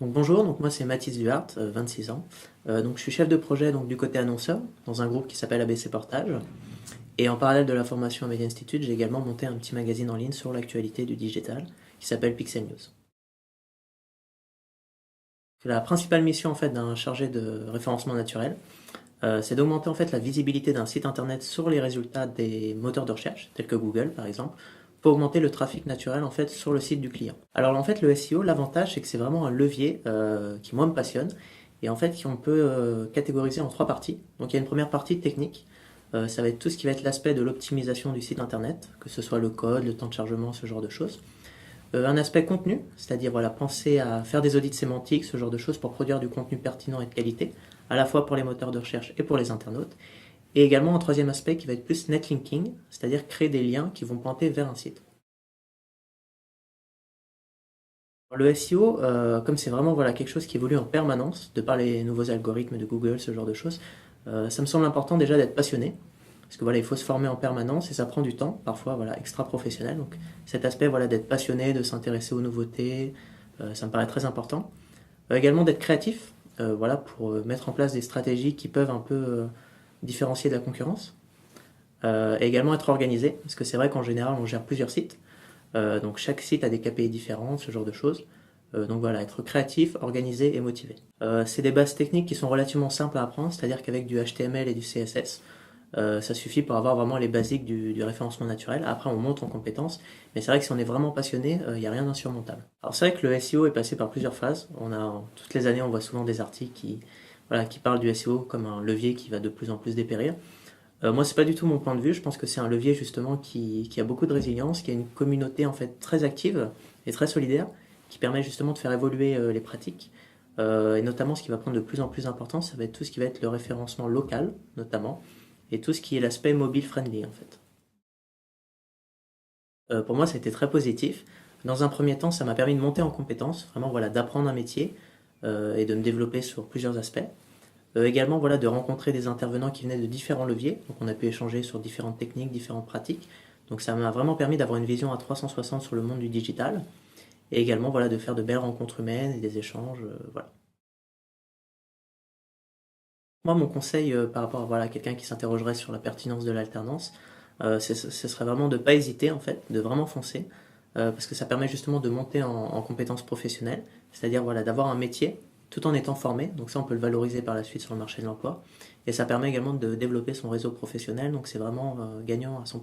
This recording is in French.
Donc bonjour, donc moi c'est Mathis Duhart, 26 ans. Donc je suis chef de projet donc, du côté annonceur dans un groupe qui s'appelle ABC Portage. Et en parallèle de la formation à Media Institute, j'ai également monté un petit magazine en ligne sur l'actualité du digital qui s'appelle Pixel News. La principale mission en fait d'un chargé de référencement naturel, c'est d'augmenter en fait la visibilité d'un site internet sur les résultats des moteurs de recherche, tels que Google par exemple, pour augmenter le trafic naturel en fait sur le site du client. Alors en fait le SEO, l'avantage c'est que c'est vraiment un levier qui moi me passionne et en fait qu'on peut catégoriser en trois parties. Donc il y a une première partie technique, ça va être tout ce qui va être l'aspect de l'optimisation du site internet, que ce soit le code, le temps de chargement, ce genre de choses. Un aspect contenu, c'est-à-dire voilà, penser à faire des audits sémantiques, ce genre de choses pour produire du contenu pertinent et de qualité, à la fois pour les moteurs de recherche et pour les internautes. Et également un troisième aspect qui va être plus netlinking, c'est-à-dire créer des liens qui vont pointer vers un site. Le SEO, comme c'est vraiment voilà, quelque chose qui évolue en permanence, de par les nouveaux algorithmes de Google, ce genre de choses, ça me semble important déjà d'être passionné, parce que voilà, il faut se former en permanence et ça prend du temps, parfois voilà, extra professionnel. Donc cet aspect voilà, d'être passionné, de s'intéresser aux nouveautés, ça me paraît très important. Également d'être créatif, voilà, pour mettre en place des stratégies qui peuvent un peu différencier de la concurrence. Et également être organisé, parce que c'est vrai qu'en général on gère plusieurs sites. Donc chaque site a des KPI différents, ce genre de choses. Donc voilà, être créatif, organisé et motivé. C'est des bases techniques qui sont relativement simples à apprendre, c'est-à-dire qu'avec du HTML et du CSS, ça suffit pour avoir vraiment les basiques du référencement naturel. Après, on monte en compétences, mais c'est vrai que si on est vraiment passionné, il n'y a rien d'insurmontable. Alors c'est vrai que le SEO est passé par plusieurs phases. Toutes les années, on voit souvent des articles qui parlent du SEO comme un levier qui va de plus en plus dépérir. Moi, c'est pas du tout mon point de vue. Je pense que c'est un levier justement qui a beaucoup de résilience, qui a une communauté en fait très active et très solidaire, qui permet justement de faire évoluer les pratiques. Et notamment, ce qui va prendre de plus en plus d'importance, ça va être tout ce qui va être le référencement local, notamment, et tout ce qui est l'aspect mobile friendly en fait. Pour moi, ça a été très positif. Dans un premier temps, ça m'a permis de monter en compétences, vraiment voilà, d'apprendre un métier et de me développer sur plusieurs aspects. Également voilà, de rencontrer des intervenants qui venaient de différents leviers, donc on a pu échanger sur différentes techniques, différentes pratiques. Donc ça m'a vraiment permis d'avoir une vision à 360 sur le monde du digital et également voilà, de faire de belles rencontres humaines et des échanges. Voilà. Moi, mon conseil par rapport à voilà, quelqu'un qui s'interrogerait sur la pertinence de l'alternance, ce serait vraiment de ne pas hésiter, en fait, de vraiment foncer, parce que ça permet justement de monter en compétences professionnelles, c'est-à-dire voilà, d'avoir un métier tout en étant formé, donc ça on peut le valoriser par la suite sur le marché de l'emploi, et ça permet également de développer son réseau professionnel, donc c'est vraiment gagnant à 100%.